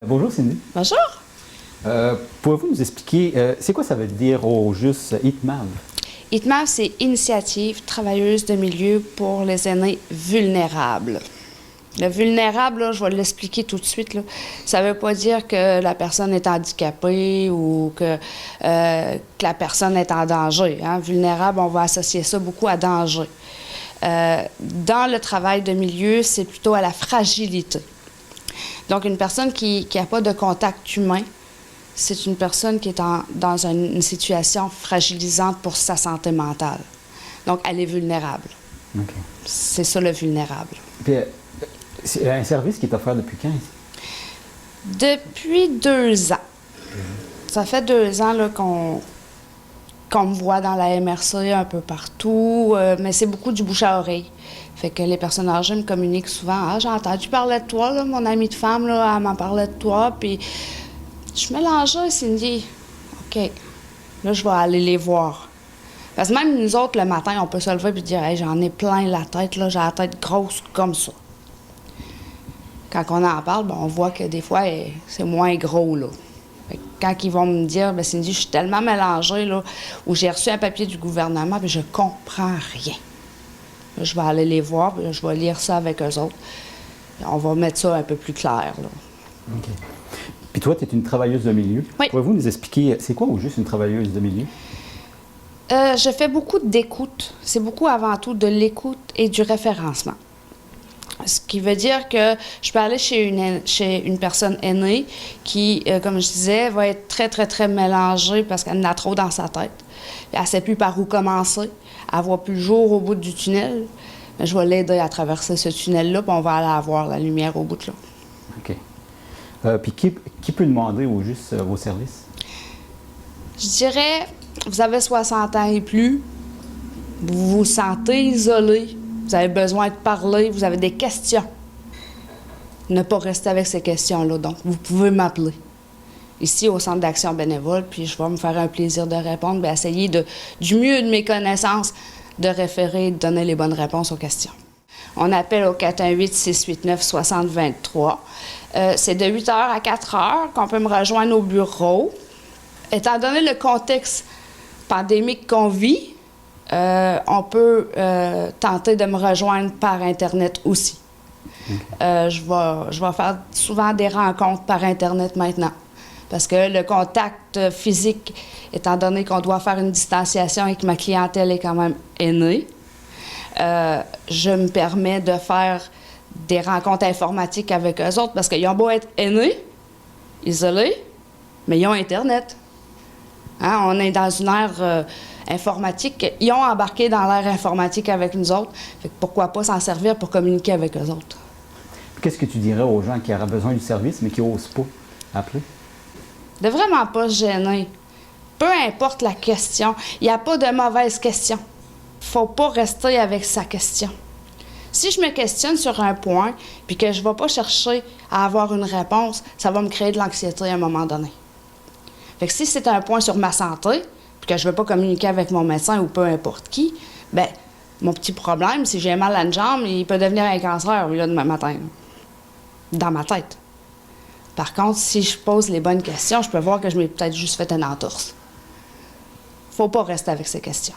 Bonjour Cindy. Bonjour. Pouvez-vous nous expliquer, c'est quoi ça veut dire au juste ITMAV? ITMAV, c'est Initiative travailleuse de milieu pour les aînés vulnérables. Le vulnérable, là, je vais l'expliquer tout de suite, là. Ça ne veut pas dire que la personne est handicapée ou que la personne est en danger, hein. Vulnérable, on va associer ça beaucoup à danger. Dans le travail de milieu, c'est plutôt à la fragilité. Donc, une personne qui n'a pas de contact humain, c'est une personne qui est dans une situation fragilisante pour sa santé mentale. Donc, elle est vulnérable. Okay. C'est ça, le vulnérable. Puis, c'est un service qui est offert depuis quand? Depuis 2 ans. Ça fait 2 ans là, qu'on me voit dans la MRC un peu partout, mais c'est beaucoup du bouche à oreille. Fait que les personnes âgées me communiquent souvent. « Ah, j'ai entendu parler de toi, là, mon amie de femme, là, elle m'en parlait de toi. » Puis, je suis mélangée, Cindy. OK. Là, je vais aller les voir. Parce que même nous autres, le matin, on peut se lever et dire « Hey, j'en ai plein la tête, là, j'ai la tête grosse comme ça. » Quand on en parle, ben, on voit que des fois, c'est moins gros, là. Fait que quand ils vont me dire « Ben, Cindy, je suis tellement mélangée, là, où j'ai reçu un papier du gouvernement, puis je comprends rien. » Là, je vais aller les voir, puis là, je vais lire ça avec eux autres. Puis on va mettre ça un peu plus clair, là. OK. Puis toi, tu es une travailleuse de milieu. Oui. Pouvez-vous nous expliquer, c'est quoi au juste une travailleuse de milieu? Je fais beaucoup d'écoute. C'est beaucoup avant tout de l'écoute et du référencement. Ce qui veut dire que je peux aller chez une personne aînée qui, comme je disais, va être très, très, très mélangée parce qu'elle en a trop dans sa tête. Elle ne sait plus par où commencer. Elle ne voit plus le jour au bout du tunnel. Mais je vais l'aider à traverser ce tunnel-là, puis on va aller avoir la lumière au bout de là. OK. Puis qui peut demander au juste vos services? Je dirais, vous avez 60 ans et plus, vous vous sentez isolé, vous avez besoin de parler, vous avez des questions. Ne pas rester avec ces questions-là. Donc, vous pouvez m'appeler ici au Centre d'action bénévole, puis je vais me faire un plaisir de répondre, bien, essayer du mieux de mes connaissances de référer et de donner les bonnes réponses aux questions. On appelle au 418-689-6023. C'est de 8h à 4h qu'on peut me rejoindre au bureau. Étant donné le contexte pandémique qu'on vit, on peut tenter de me rejoindre par Internet aussi. Okay. Je vais faire souvent des rencontres par Internet maintenant. Parce que le contact physique, étant donné qu'on doit faire une distanciation et que ma clientèle est quand même aînée, je me permets de faire des rencontres informatiques avec eux autres parce qu'ils ont beau être aînés, isolés, mais ils ont Internet. Hein? On est dans une ère informatique. Ils ont embarqué dans l'ère informatique avec nous autres. Fait que pourquoi pas s'en servir pour communiquer avec eux autres? Qu'est-ce que tu dirais aux gens qui auraient besoin du service mais qui n'osent pas appeler? De vraiment pas se gêner. Peu importe la question, il n'y a pas de mauvaise question. Il ne faut pas rester avec sa question. Si je me questionne sur un point puis que je ne vais pas chercher à avoir une réponse, ça va me créer de l'anxiété à un moment donné. Fait que si c'est un point sur ma santé, puis que je ne veux pas communiquer avec mon médecin ou peu importe qui, bien, mon petit problème, si j'ai mal à une jambe, il peut devenir un cancer là, demain matin, dans ma tête. Par contre, si je pose les bonnes questions, je peux voir que je m'ai peut-être juste fait une entorse. Faut pas rester avec ces questions.